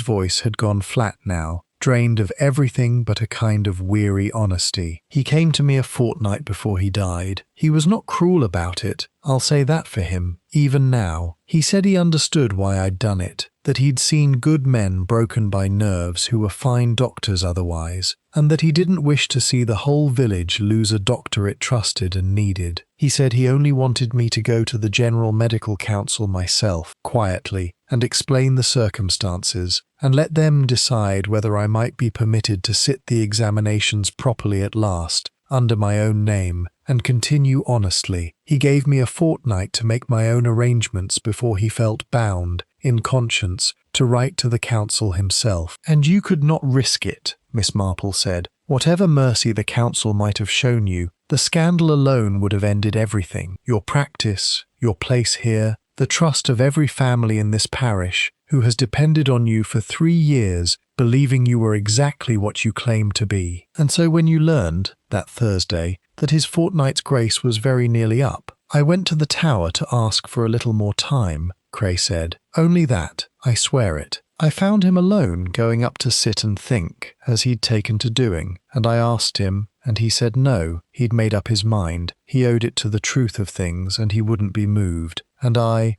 voice had gone flat now, drained of everything but a kind of weary honesty. He came to me a fortnight before he died. He was not cruel about it, I'll say that for him, even now. He said he understood why I'd done it, that he'd seen good men broken by nerves who were fine doctors otherwise, and that he didn't wish to see the whole village lose a doctor it trusted and needed. He said he only wanted me to go to the General Medical Council myself, quietly, and explain the circumstances, and let them decide whether I might be permitted to sit the examinations properly at last, under my own name, and continue honestly. He gave me a fortnight to make my own arrangements before he felt bound, in conscience, to write to the council himself. And you could not risk it, Miss Marple said. Whatever mercy the council might have shown you, the scandal alone would have ended everything. Your practice, your place here, the trust of every family in this parish, who has depended on you for 3 years, believing you were exactly what you claimed to be. And so when you learned, that Thursday, that his fortnight's grace was very nearly up, I went to the tower to ask for a little more time, Cray said. Only that, I swear it. I found him alone, going up to sit and think, as he'd taken to doing, and I asked him, and he said no, he'd made up his mind. He owed it to the truth of things, and he wouldn't be moved. And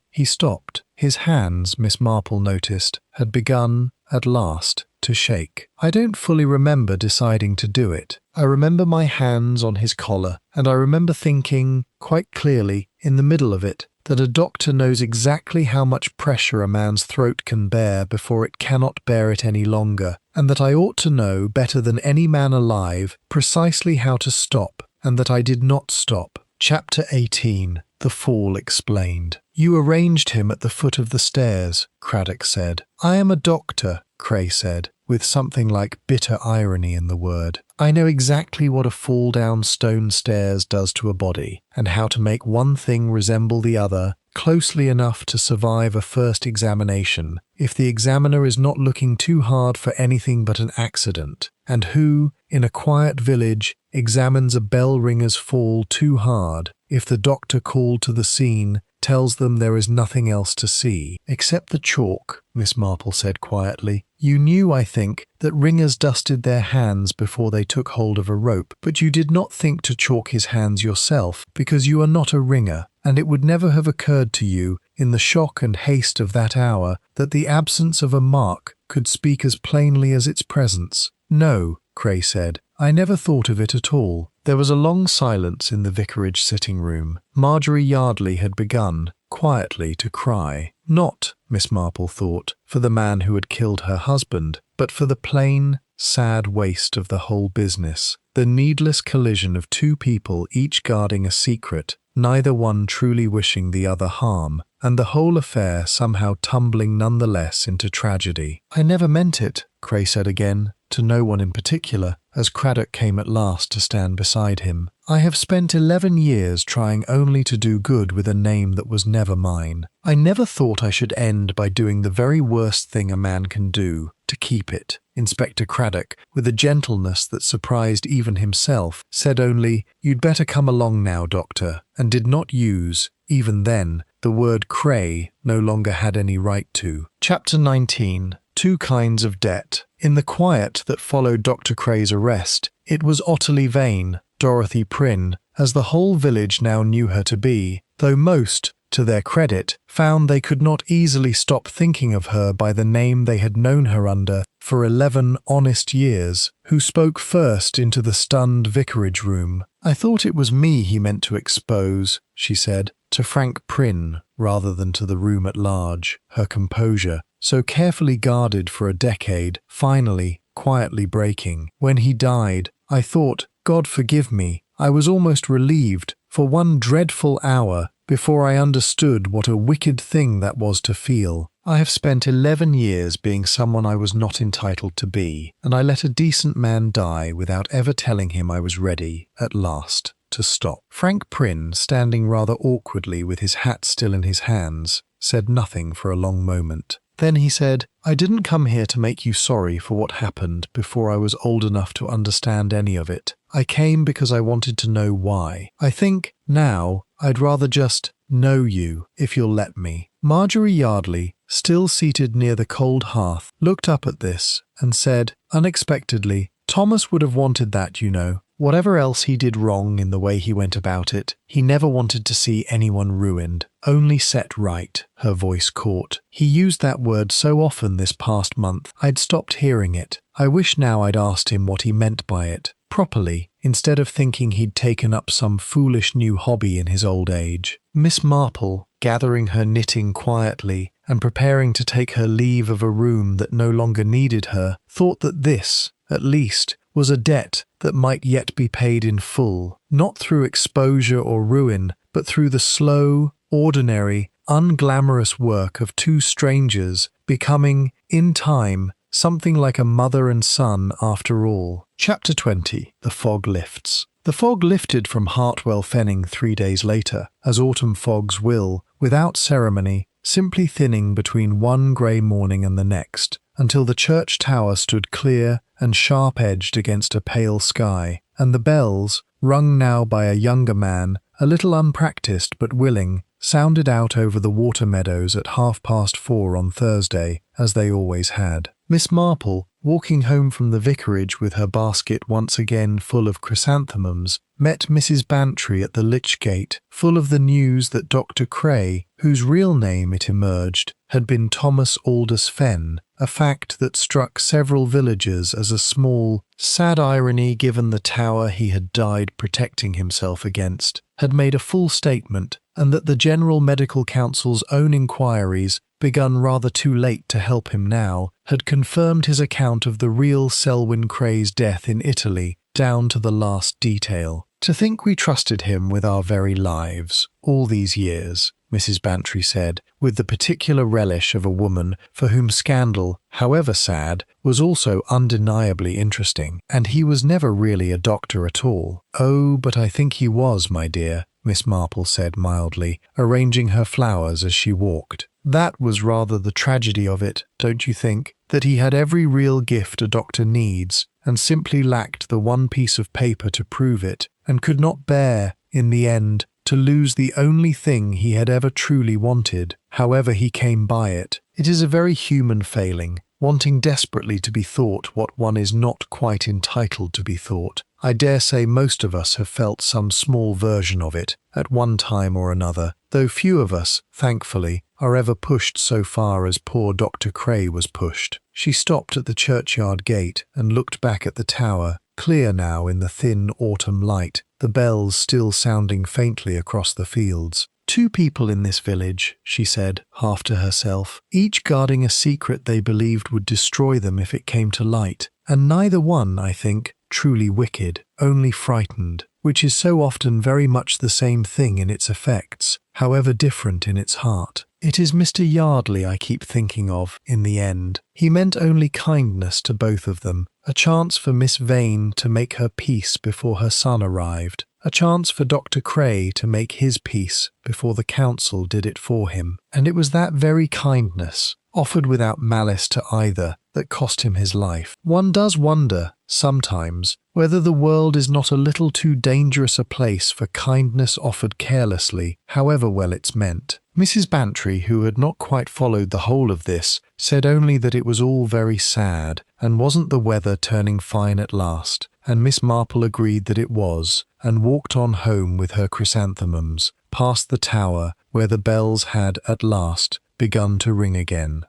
he stopped. His hands, Miss Marple noticed, had begun, at last, to shake. I don't fully remember deciding to do it. I remember my hands on his collar, and I remember thinking, quite clearly, in the middle of it, that a doctor knows exactly how much pressure a man's throat can bear before it cannot bear it any longer, and that I ought to know, better than any man alive, precisely how to stop, and that I did not stop. Chapter 18. The Fall Explained. You arranged him at the foot of the stairs, Craddock said. I am a doctor, Cray said, with something like bitter irony in the word. I know exactly what a fall down stone stairs does to a body, and how to make one thing resemble the other closely enough to survive a first examination, if the examiner is not looking too hard for anything but an accident, and who, in a quiet village, examines a bell ringer's fall too hard, if the doctor called to the scene tells them there is nothing else to see. Except the chalk, Miss Marple said quietly. You knew, I think, that ringers dusted their hands before they took hold of a rope, but you did not think to chalk his hands yourself, because you are not a ringer, and it would never have occurred to you, in the shock and haste of that hour, that the absence of a mark could speak as plainly as its presence. No, Cray said. I never thought of it at all. There was a long silence in the vicarage sitting-room. Marjorie Yardley had begun, quietly, to cry. Not, Miss Marple thought, for the man who had killed her husband, but for the plain, sad waste of the whole business, the needless collision of two people each guarding a secret, neither one truly wishing the other harm, and the whole affair somehow tumbling nonetheless into tragedy. I never meant it, Cray said again, to no one in particular, as Craddock came at last to stand beside him. "I have spent 11 years trying only to do good with a name that was never mine. I never thought I should end by doing the very worst thing a man can do, to keep it." Inspector Craddock, with a gentleness that surprised even himself, said only, "You'd better come along now, Doctor," and did not use, even then, the word Cray no longer had any right to. Chapter 19. Two Kinds of Debt. In the quiet that followed Dr. Cray's arrest, it was Ottilie Vane, Dorothy Prynne, as the whole village now knew her to be, though most, to their credit, found they could not easily stop thinking of her by the name they had known her under for 11 honest years, who spoke first into the stunned vicarage room. "I thought it was me he meant to expose," she said, to Frank Prynne rather than to the room at large, her composure, so carefully guarded for a decade, finally, quietly breaking. "When he died, I thought, God forgive me, I was almost relieved, for one dreadful hour, before I understood what a wicked thing that was to feel. I have spent 11 years being someone I was not entitled to be, and I let a decent man die without ever telling him I was ready, at last, to stop." Frank Prynne, standing rather awkwardly with his hat still in his hands, said nothing for a long moment. Then he said, "I didn't come here to make you sorry for what happened before I was old enough to understand any of it. I came because I wanted to know why. I think, now, I'd rather just know you, if you'll let me." Marjorie Yardley, still seated near the cold hearth, looked up at this and said, unexpectedly, "Thomas would have wanted that, you know. Whatever else he did wrong in the way he went about it, he never wanted to see anyone ruined, only set right." Her voice caught. "He used that word so often this past month, I'd stopped hearing it. I wish now I'd asked him what he meant by it, properly, instead of thinking he'd taken up some foolish new hobby in his old age." Miss Marple, gathering her knitting quietly and preparing to take her leave of a room that no longer needed her, thought that this, at least, was a debt that might yet be paid in full, not through exposure or ruin, but through the slow, ordinary, unglamorous work of two strangers becoming, in time, something like a mother and son after all. Chapter 20. The Fog Lifts. The fog lifted from Hartwell Fenning 3 days later, as autumn fogs will, without ceremony, simply thinning between one grey morning and the next, until the church tower stood clear and sharp-edged against a pale sky, and the bells, rung now by a younger man, a little unpractised but willing, sounded out over the water meadows at 4:30 on Thursday, as they always had. Miss Marple, walking home from the vicarage with her basket once again full of chrysanthemums, met Mrs. Bantry at the Lich Gate, full of the news that Dr. Cray, whose real name, it emerged, had been Thomas Aldous Fenn, a fact that struck several villagers as a small, sad irony given the tower he had died protecting himself against, had made a full statement, and that the General Medical Council's own inquiries, begun rather too late to help him now, had confirmed his account of the real Selwyn Cray's death in Italy, down to the last detail. "To think we trusted him with our very lives, all these years," Mrs. Bantry said, with the particular relish of a woman for whom scandal, however sad, was also undeniably interesting, "and he was never really a doctor at all." "Oh, but I think he was, my dear," Miss Marple said mildly, arranging her flowers as she walked. "That was rather the tragedy of it, don't you think? That he had every real gift a doctor needs, and simply lacked the one piece of paper to prove it, and could not bear, in the end, to lose the only thing he had ever truly wanted, however he came by it. It is a very human failing, wanting desperately to be thought what one is not quite entitled to be thought. I dare say most of us have felt some small version of it, at one time or another, though few of us, thankfully, are ever pushed so far as poor Dr. Cray was pushed." She stopped at the churchyard gate and looked back at the tower, clear now in the thin autumn light, the bells still sounding faintly across the fields. "Two people in this village," she said, half to herself, "each guarding a secret they believed would destroy them if it came to light, and neither one, I think, truly wicked, only frightened, which is so often very much the same thing in its effects, however different in its heart. It is Mr. Yardley I keep thinking of in the end. He meant only kindness to both of them, a chance for Miss Vane to make her peace before her son arrived, a chance for Dr. Cray to make his peace before the council did it for him. And it was that very kindness, offered without malice to either, that cost him his life. One does wonder, sometimes, whether the world is not a little too dangerous a place for kindness offered carelessly, however well it's meant. Mrs. Bantry, who had not quite followed the whole of this, said only that it was all very sad, and wasn't the weather turning fine at last, and Miss Marple agreed that it was, and walked on home with her chrysanthemums, past the tower where the bells had, at last, begun to ring again.